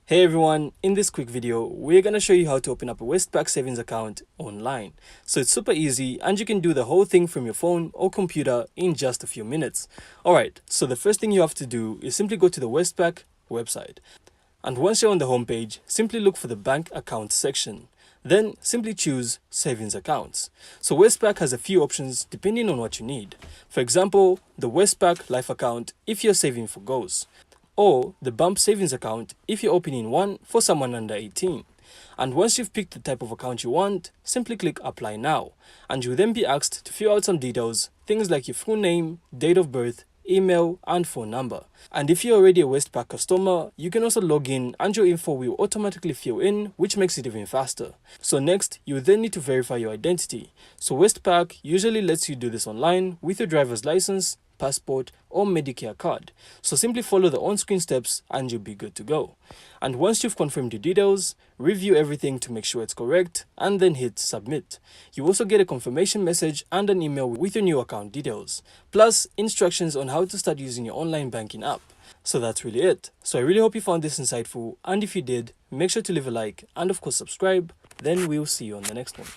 Hey everyone, in this quick video, we're going to show you how to open up a Westpac savings account online. So it's super easy and you can do the whole thing from your phone or computer in just a few minutes. Alright, so the first thing you have to do is simply go to the Westpac website. And once you're on the homepage, simply look for the bank accounts section. Then simply choose savings accounts. So Westpac has a few options depending on what you need. For example, the Westpac Life account if you're saving for goals, or the Bump Savings account if you're opening one for someone under 18. And once you've picked the type of account you want, simply click Apply Now, and you'll then be asked to fill out some details, things like your full name, date of birth, email, and phone number. And if you're already a Westpac customer, you can also log in and your info will automatically fill in, which makes it even faster. So next, you then need to verify your identity. So Westpac usually lets you do this online with your driver's license, passport, or Medicare card. So simply follow the on-screen steps and you'll be good to go. And once you've confirmed your details, review everything to make sure it's correct and then hit submit. You also get a confirmation message and an email with your new account details, plus instructions on how to start using your online banking app. So that's really it. So I really hope you found this insightful, and if you did, make sure to leave a like and of course subscribe. Then we'll see you on the next one.